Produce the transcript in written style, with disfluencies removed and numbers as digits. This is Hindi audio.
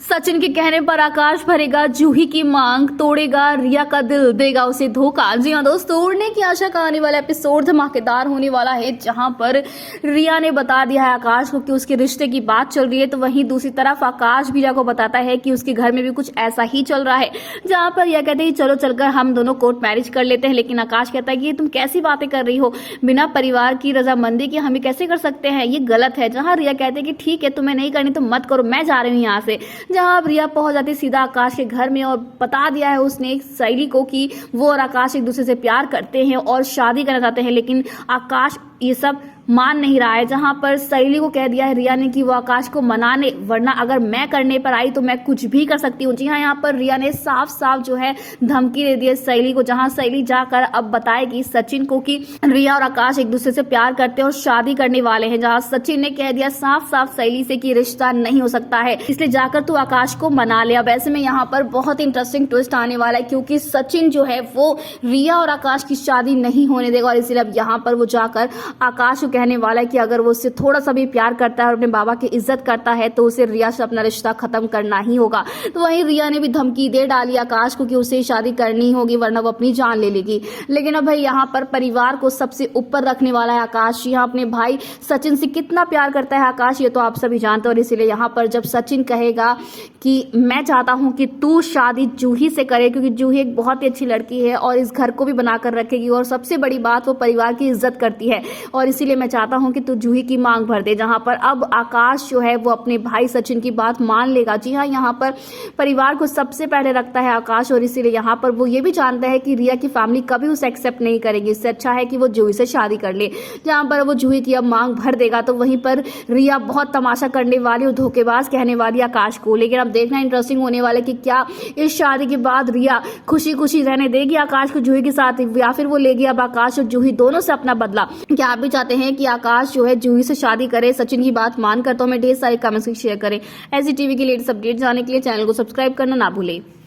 सचिन के कहने पर आकाश भरेगा जूही की मांग, तोड़ेगा रिया का दिल, देगा उसे धोखा। जी हाँ दोस्तों, तोड़ने की आशा का आने वाला एपिसोड धमाकेदार होने वाला है, जहां पर रिया ने बता दिया है आकाश को कि उसके रिश्ते की बात चल रही है, तो वहीं दूसरी तरफ आकाश भी रिया को बताता है कि उसके घर में भी कुछ ऐसा ही चल रहा है। जहां पर रिया कहते हैं चलो चलकर हम दोनों कोर्ट मैरिज कर लेते हैं, लेकिन आकाश कहता है कि ये तुम कैसी बातें कर रही हो, बिना परिवार की रजामंदी के हम कैसे कर सकते हैं, ये गलत है। जहां रिया कहते हैं कि ठीक है, तुम्हें नहीं करनी तो मत करो, मैं जा रही हूँ यहाँ से। जहां अब रिया पहुंच जाती सीधा आकाश के घर में और बता दिया है उसने एक सहेली को कि वो और आकाश एक दूसरे से प्यार करते हैं और शादी करना चाहते हैं, लेकिन आकाश ये सब मान नहीं रहा है। जहां पर सहेली को कह दिया है रिया ने कि वो आकाश को मनाने, वरना अगर मैं करने पर आई तो मैं कुछ भी कर सकती हूँ। जी हाँ, यहाँ पर रिया ने साफ साफ जो है धमकी दे दी है सहेली को, जहां सहेली जाकर अब बताएगी सचिन को कि रिया और आकाश एक दूसरे से प्यार करते हैं और शादी करने वाले हैं। जहां सचिन ने कह दिया साफ साफ सहेली से कि रिश्ता नहीं हो सकता है, इसलिए जाकर तू आकाश को मना ले। अब ऐसे में यहाँ पर बहुत इंटरेस्टिंग ट्विस्ट आने वाला है, क्योंकि सचिन जो है वो रिया और आकाश की शादी नहीं होने देगा, और इसीलिए अब यहाँ पर वो जाकर आकाश को कहने वाला है कि अगर वो उससे थोड़ा सा भी प्यार करता है और अपने बाबा की इज्जत करता है तो उसे रिया से अपना रिश्ता खत्म करना ही होगा। तो वहीं रिया ने भी धमकी दे डाली आकाश को कि उसे शादी करनी होगी, वरना वो अपनी जान ले लेगी। लेकिन अब भाई यहाँ पर परिवार को सबसे ऊपर रखने वाला है आकाश। यहाँ अपने भाई सचिन से कितना प्यार करता है आकाश, ये तो आप सभी जानते हो। और इसीलिए यहाँ पर जब सचिन कहेगा कि मैं चाहता हूँ कि तू शादी जूही से करे, क्योंकि जूही एक बहुत ही अच्छी लड़की है और इस घर को भी बनाकर रखेगी, और सबसे बड़ी बात वो परिवार की इज्जत करती है, और इसीलिए मैं चाहता हूं कि तू जूही की मांग भर दे। जहां पर अब आकाश जो है वो अपने भाई सचिन की बात मान लेगा। जी हाँ, यहाँ पर परिवार को सबसे पहले रखता है आकाश, और इसीलिए यहाँ पर वो ये भी जानता है कि रिया की फैमिली कभी उसे एक्सेप्ट नहीं करेगी। इससे अच्छा है कि वो जूही से शादी कर ले। जहां पर वो जूही की अब मांग भर देगा तो वहीं पर रिया बहुत तमाशा करने वाली और धोखेबाज कहने वाली आकाश को। लेकिन अब देखना इंटरेस्टिंग होने वाला है कि क्या इस शादी के बाद रिया खुशी खुशी रहने देगी आकाश को जूही के साथ, या फिर वो लेगी अब आकाश और जूही दोनों से अपना बदला। क्या आप भी चाहते हैं कि आकाश जो है जूही से शादी करे, सचिन की बात मानकर? तो हमें ढेर सारे कमेंट्स शेयर करें। ऐसी टीवी की लेटेस्ट अपडेट जानने के लिए चैनल को सब्सक्राइब करना ना भूलें।